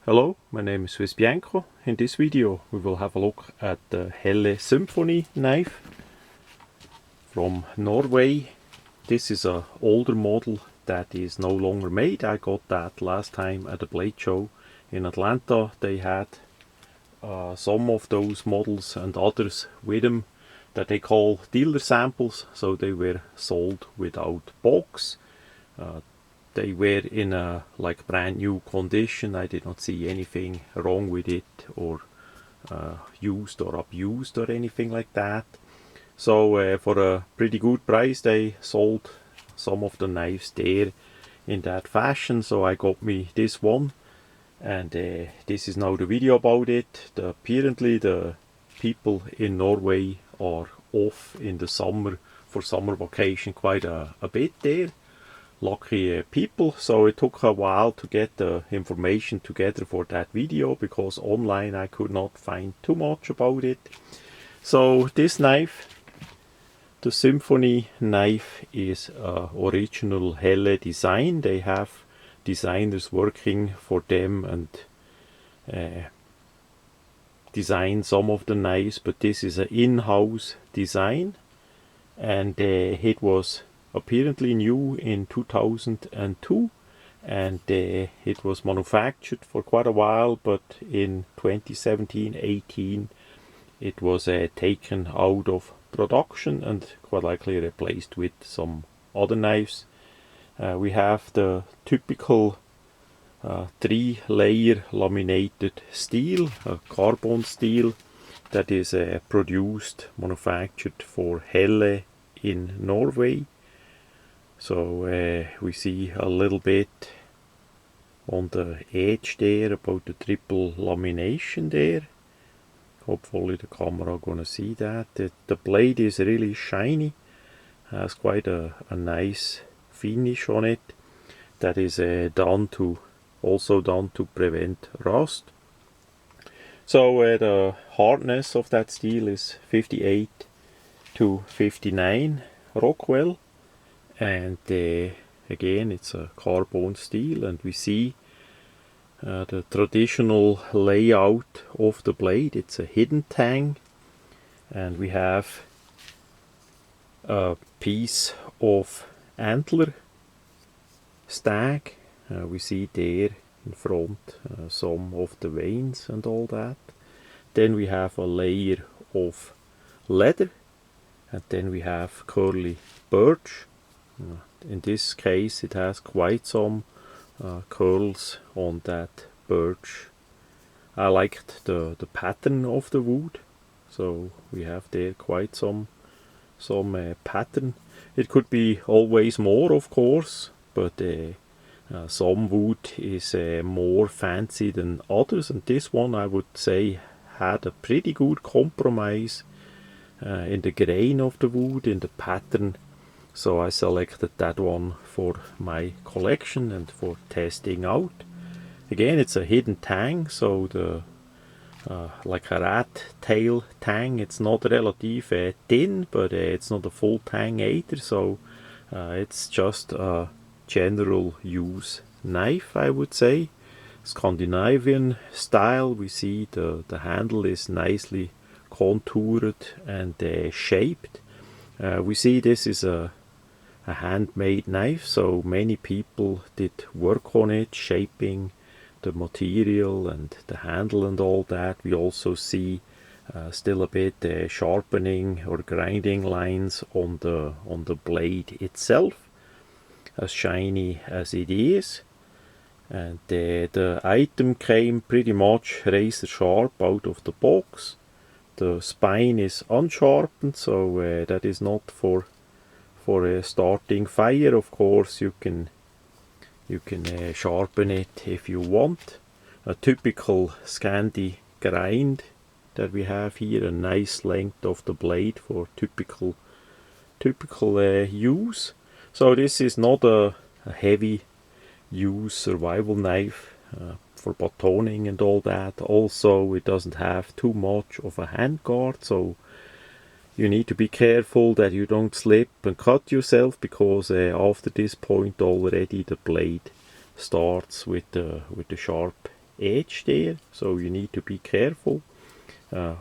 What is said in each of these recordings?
Hello, my name is Swiss Bianco. In this video we will have a look at the Helle Symphony knife from Norway. This is an older model that is no longer made. I got that last time at a blade show in Atlanta. They had some of those models and others with them that they call dealer samples, so they were sold without box. They were in a brand new condition. I did not see anything wrong with it or used or abused or anything like that. So for a pretty good price they sold some of the knives there in that fashion. So I got me this one, and this is now the video about it. Apparently the people in Norway are off in the summer for summer vacation quite a bit there. Lucky people. So it took a while to get the information together for that video, because online I could not find too much about it. So this knife, the Symphony knife, is original Helle design. They have designers working for them and design some of the knives, but this is an in-house design, and it was apparently new in 2002, and it was manufactured for quite a while, but in 2017-18 it was taken out of production and quite likely replaced with some other knives. We have the typical 3-layer laminated steel, carbon steel, that is manufactured for Helle in Norway. So we see a little bit on the edge there about the triple lamination there. Hopefully the camera gonna see that. The blade is really shiny, has quite a nice finish on it. That is also done to prevent rust. So the hardness of that steel is 58 to 59 Rockwell. And again, it's a carbon steel, and we see the traditional layout of the blade. It's a hidden tang, and we have a piece of antler stag. We see there in front some of the veins and all that. Then we have a layer of leather, and then we have curly birch. In this case it has quite some curls on that birch. I liked the pattern of the wood, so we have there quite some pattern. It could be always more, of course, but some wood is more fancy than others, and this one I would say had a pretty good compromise in the grain of the wood, in the pattern. So I selected that one for my collection and for testing out. Again, it's a hidden tang, so the like a rat tail tang. It's not relative thin, but it's not a full tang either. So it's just a general use knife, I would say. Scandinavian style. We see the handle is nicely contoured and shaped. We see this is a handmade knife, so many people did work on it, shaping the material and the handle and all that. We also see still a bit sharpening or grinding lines on the blade itself, as shiny as it is. And the item came pretty much razor sharp out of the box. The spine is unsharpened, so that is not for starting fire. Of course you can sharpen it if you want. A typical Scandi grind that we have here, a nice length of the blade for typical use. So this is not a heavy use survival knife for batoning and all that. Also it doesn't have too much of a hand guard, so you need to be careful that you don't slip and cut yourself, because after this point already the blade starts with the sharp edge there, so you need to be careful.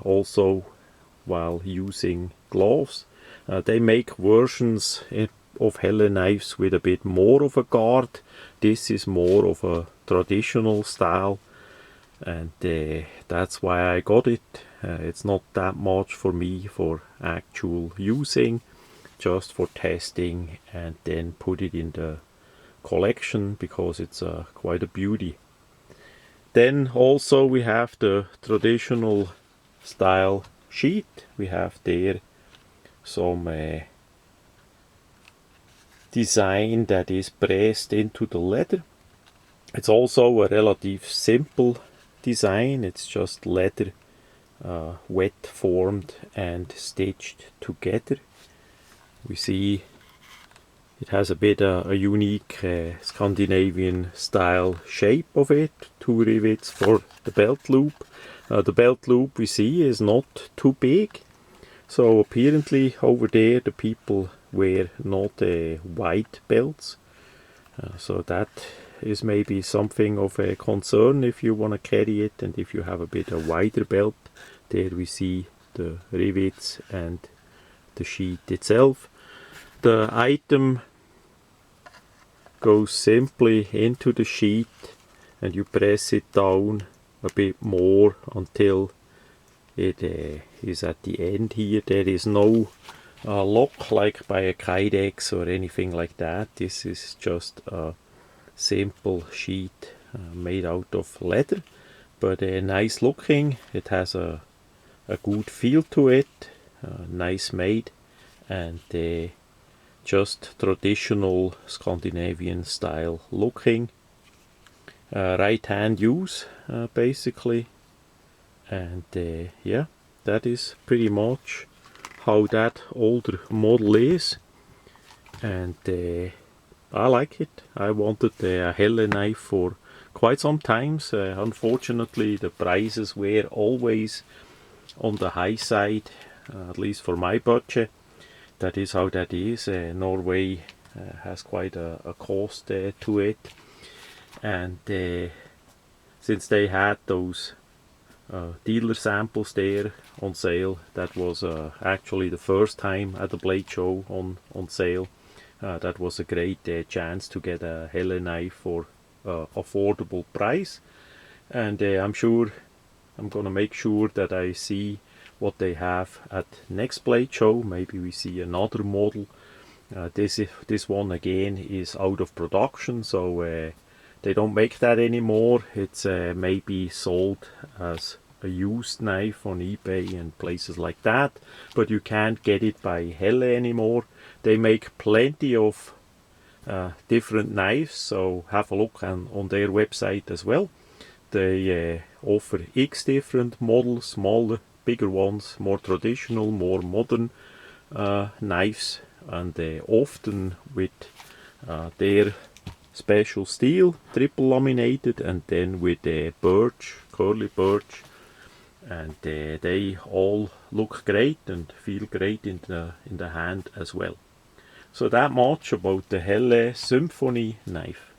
Also, while using gloves, they make versions of helle knives with a bit more of a guard. This is more of a traditional style, and that's why I got it. It's not that much for me for actual using, just for testing and then put it in the collection because it's quite a beauty. Then also we have the traditional style sheet. We have there some design that is pressed into the leather. It's also a relative simple design. It's just leather wet formed and stitched together. We see it has a bit a unique Scandinavian style shape of it. 2 rivets for the belt loop. The belt loop we see is not too big, so apparently over there the people wear not wide belts, so that is maybe something of a concern if you want to carry it, and if you have a bit of wider belt. There we see the rivets and the sheet itself. The item goes simply into the sheet and you press it down a bit more until it is at the end here. There is no lock like by a Kydex or anything like that. This is just a simple sheet made out of leather, but nice looking. It has a good feel to it, nice made, and just traditional Scandinavian style looking. Right hand use basically, and yeah, that is pretty much how that older model is, and I like it. I wanted a helle knife for quite some times. Unfortunately the prices were always on the high side, at least for my budget. That is how that is. Norway has quite a cost to it, and since they had those dealer samples there on sale, that was actually the first time at the blade show on sale. That was a great chance to get a helle knife for affordable price, and I'm sure I'm gonna make sure that I see what they have at next blade show. Maybe we see another model. This one again is out of production, so they don't make that anymore. It's maybe sold as a used knife on eBay and places like that, but you can't get it by helle anymore. They make plenty of different knives, so have a look on their website as well. They offer X different models, smaller, bigger ones, more traditional, more modern knives, and often with their special steel, triple laminated, and then with birch, curly birch, and they all look great and feel great in the hand as well. So that much about the helle Symphoni knife.